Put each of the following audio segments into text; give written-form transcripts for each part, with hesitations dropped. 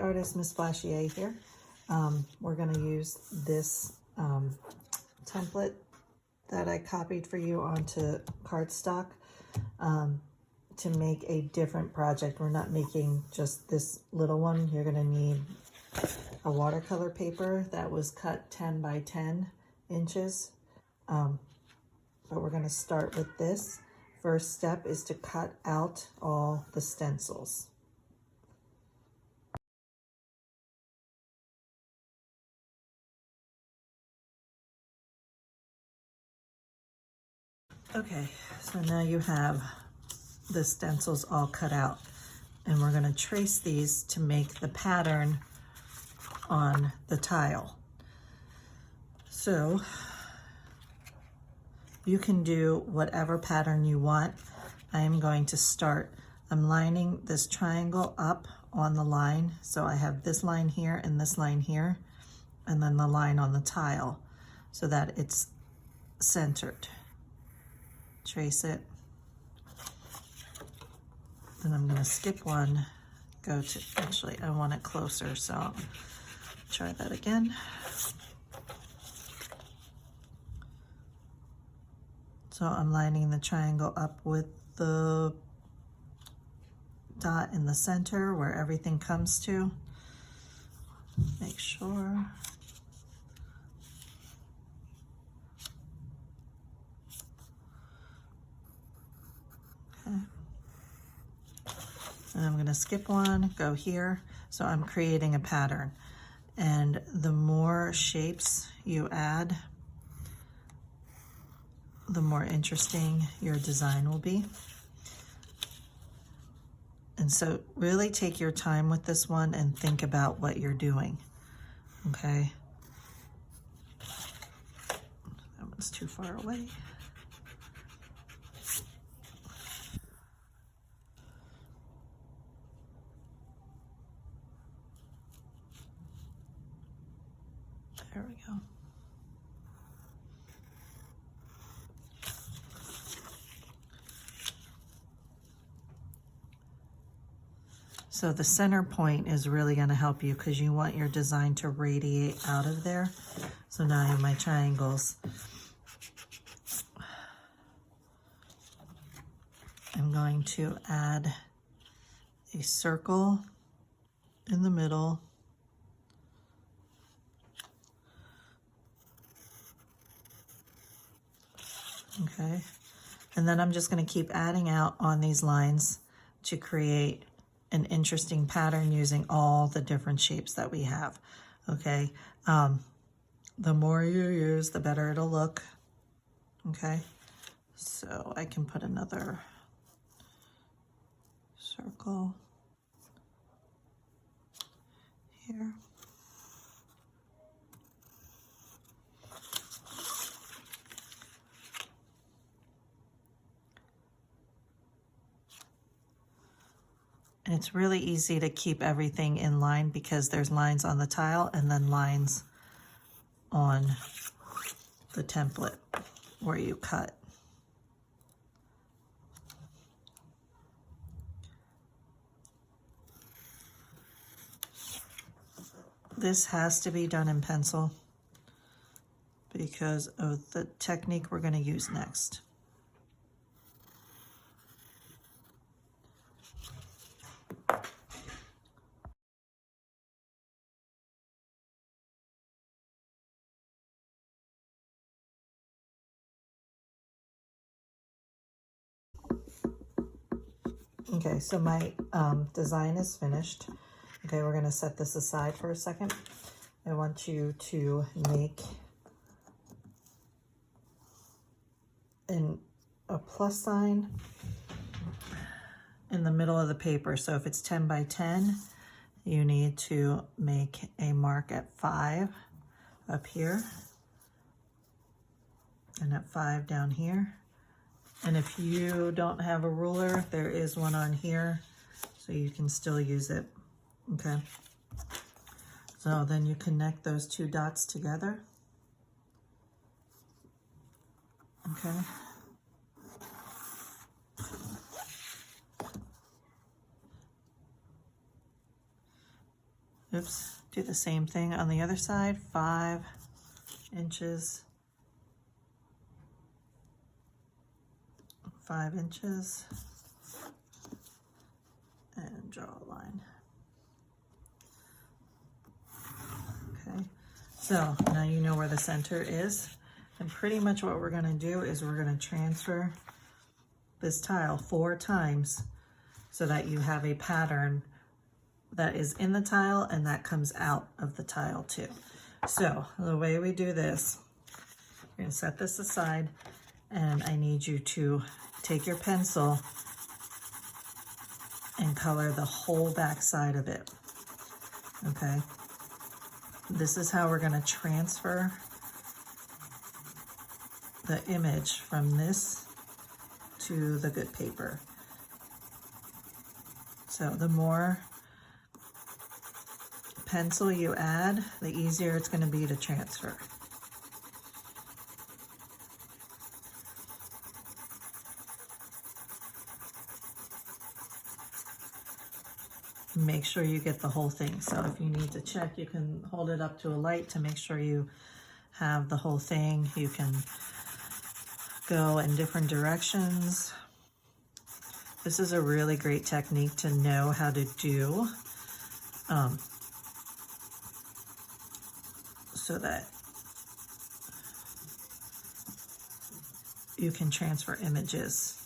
artist, Miss Flashier here. We're going to use this template that I copied for you onto cardstock to make a different project. We're not making just this little one. You're going to need a watercolor paper that was cut 10 by 10 inches. But we're going to start with this. First step is to cut out all the stencils. Okay, so now you have the stencils all cut out, and we're going to trace these to make the pattern on the tile. So you can do whatever pattern you want. I am going to start, I'm lining this triangle up on the line. So I have this line here and this line here, and then the line on the tile so that it's centered. Trace it. Then I'm going to skip one, go to, actually I want it closer, so I'll try that again. So I'm lining the triangle up with the dot in the center where everything comes to. Make sure. Okay. And I'm going to skip one, go here. So I'm creating a pattern. And the more shapes you add, the more interesting your design will be. And so really take your time with this one and think about what you're doing, okay? That one's too far away. There we go. So the center point is really going to help you because you want your design to radiate out of there. So now I have my triangles. I'm going to add a circle in the middle. Okay, and then I'm just going to keep adding out on these lines to create an interesting pattern using all the different shapes that we have. Okay, the more you use, the better it'll look. Okay, so I can put another circle here. And it's really easy to keep everything in line because there's lines on the tile and then lines on the template where you cut. This has to be done in pencil because of the technique we're going to use next. Okay, so my design is finished. Okay, we're going to set this aside for a second. I want you to make a plus sign in the middle of the paper. So if it's 10 by 10, you need to make a mark at 5 up here and at 5 down here. And if you don't have a ruler, there is one on here, so you can still use it, okay? So then you connect those two dots together, okay? Oops, do the same thing on the other side, 5 inches, 5 inches, and draw a line. Okay, so now you know where the center is, and pretty much what we're gonna do is we're gonna transfer this tile 4 times so that you have a pattern that is in the tile and that comes out of the tile too. So the way we do this, you're gonna set this aside, and I need you to take your pencil and color the whole back side of it, okay? This is how we're gonna transfer the image from this to the good paper. So the more pencil you add, the easier it's gonna be to transfer. Make sure you get the whole thing. So if you need to check, you can hold it up to a light to make sure you have the whole thing. You can go in different directions. This is a really great technique to know how to do so that you can transfer images.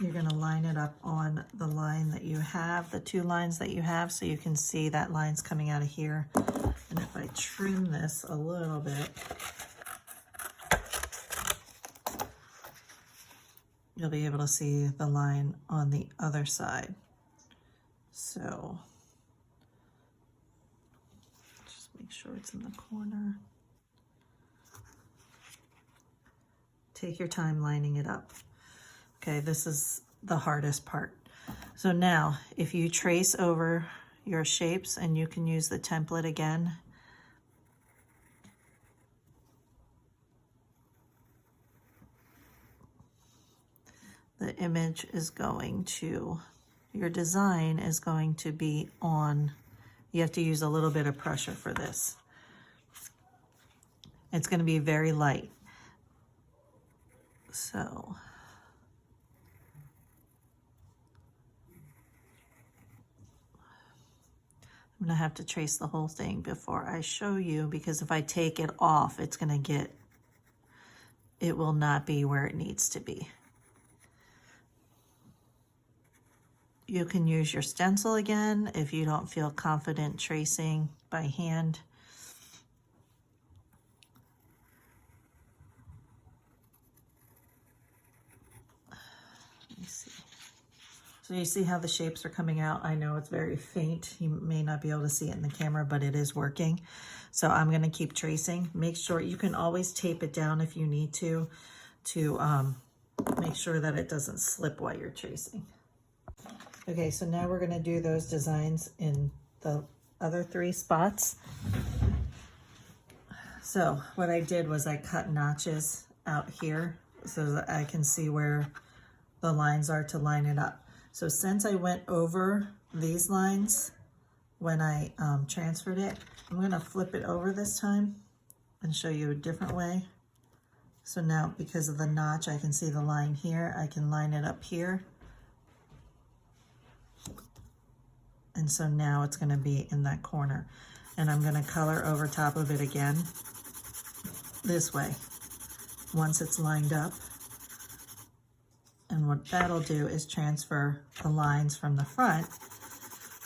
You're going to line it up on the line that you have, the 2 lines that you have, so you can see that line's coming out of here. And if I trim this a little bit, you'll be able to see the line on the other side. So just make sure it's in the corner. Take your time lining it up. Okay, this is the hardest part. So now, if you trace over your shapes, and you can use the template again, the image is going to, your design is going to be on, you have to use a little bit of pressure for this. It's going to be very light. So I'm gonna have to trace the whole thing before I show you, because if I take it off, it's gonna get, it will not be where it needs to be. You can use your stencil again if you don't feel confident tracing by hand. Let me see. So you see how the shapes are coming out? I know it's very faint. You may not be able to see it in the camera, but it is working. So I'm gonna keep tracing. Make sure, you can always tape it down if you need to make sure that it doesn't slip while you're tracing. Okay, so now we're gonna do those designs in the other 3 spots. So what I did was I cut notches out here so that I can see where the lines are to line it up. So since I went over these lines when I transferred it, I'm gonna flip it over this time and show you a different way. So now, because of the notch, I can see the line here. I can line it up here. And so now it's gonna be in that corner. And I'm gonna color over top of it again this way, once it's lined up. And what that'll do is transfer the lines from the front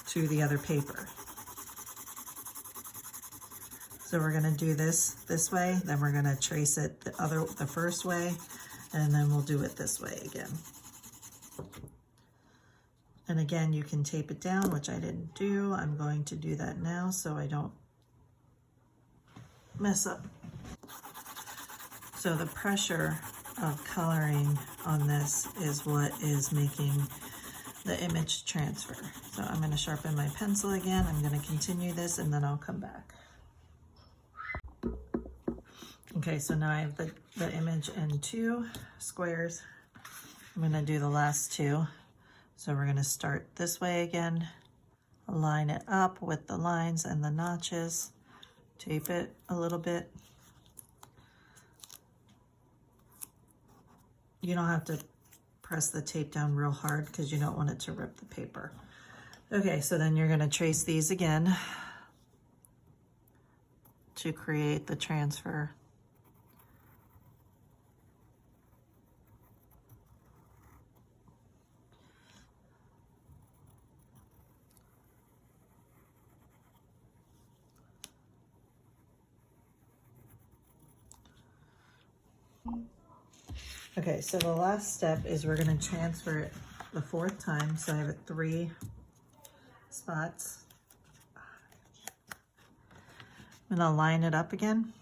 to the other paper. So we're gonna do this way, then we're gonna trace it the first way, and then we'll do it this way again. And again, you can tape it down, which I didn't do. I'm going to do that now so I don't mess up. So the pressure of coloring on this is what is making the image transfer. So I'm going to sharpen my pencil again. I'm going to continue this and then I'll come back. Okay, so now I have the image in 2 squares. I'm going to do the last 2. So we're going to start this way again, line it up with the lines and the notches, tape it a little bit. You don't have to press the tape down real hard because you don't want it to rip the paper. Okay, so then you're going to trace these again to create the transfer. Okay, so the last step is we're going to transfer it the 4th time. So I have it 3 spots. I'm going to line it up again.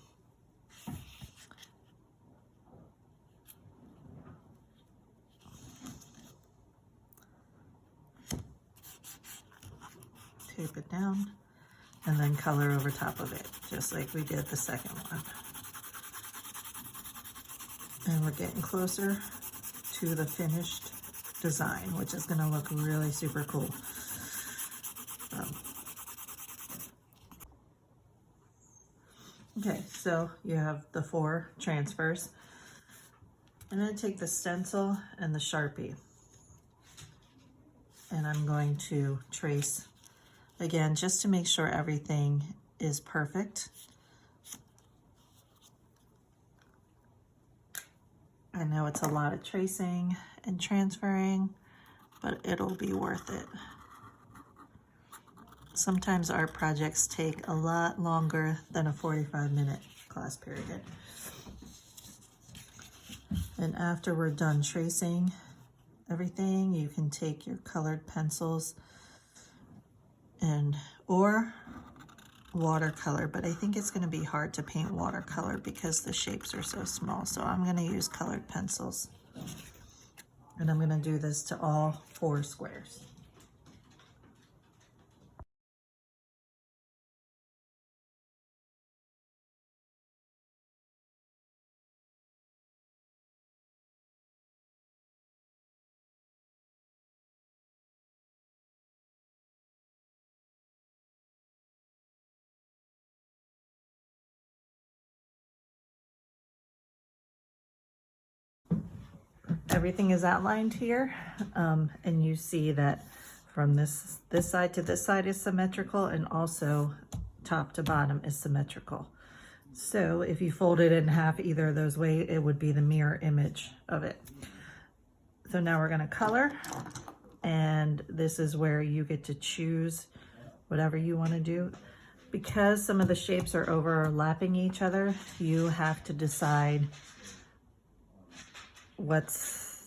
Tape it down and then color over top of it, just like we did the second one. And we're getting closer to the finished design, which is going to look really super cool. Okay, so you have the 4 transfers. I'm going to take the stencil and the Sharpie, and I'm going to trace again just to make sure everything is perfect. I know it's a lot of tracing and transferring, but it'll be worth it. Sometimes art projects take a lot longer than a 45-minute class period. And after we're done tracing everything, you can take your colored pencils or watercolor, but I think it's going to be hard to paint watercolor because the shapes are so small. So I'm going to use colored pencils. And I'm going to do this to all 4 squares. Everything is outlined here, and you see that from this side to this side is symmetrical, and also top to bottom is symmetrical. So if you fold it in half either of those ways, it would be the mirror image of it. So now we're going to color, and this is where you get to choose whatever you want to do. Because some of the shapes are overlapping each other, you have to decide what's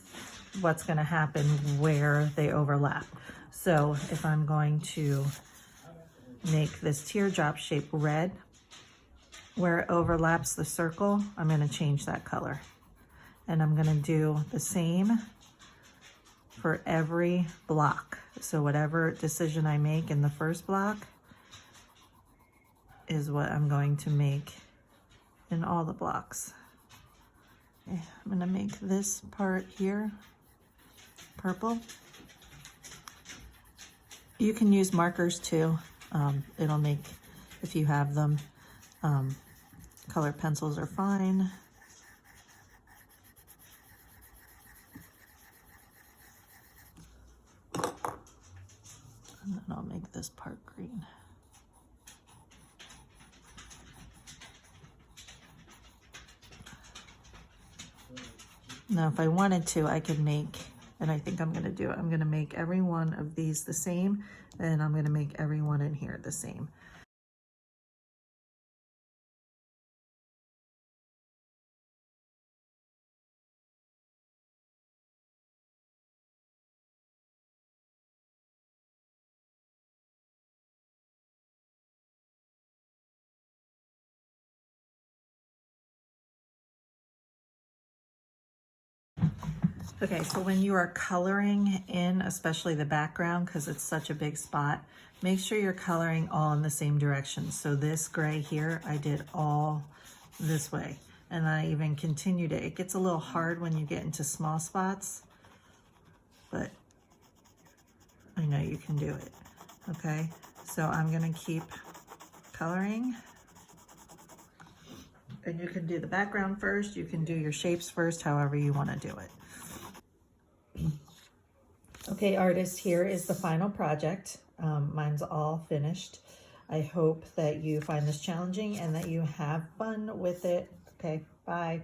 going to happen where they overlap. So if I'm going to make this teardrop shape red, where it overlaps the circle, I'm going to change that color. And I'm going to do the same for every block. So whatever decision I make in the first block is what I'm going to make in all the blocks. Okay, I'm going to make this part here purple. You can use markers too. It'll make, if you have them, colored pencils are fine. And then I'll make this part green. Now, if I wanted to, I could make, and I think I'm going to do it, I'm going to make every one of these the same, and I'm going to make every one in here the same. Okay, so when you are coloring in, especially the background, because it's such a big spot, make sure you're coloring all in the same direction. So this gray here, I did all this way. And I even continued it. It gets a little hard when you get into small spots, but I know you can do it. Okay, so I'm gonna keep coloring. And you can do the background first, you can do your shapes first, however you want to do it. Okay, artists, here is the final project. Mine's all finished. I hope that you find this challenging and that you have fun with it. Okay, bye.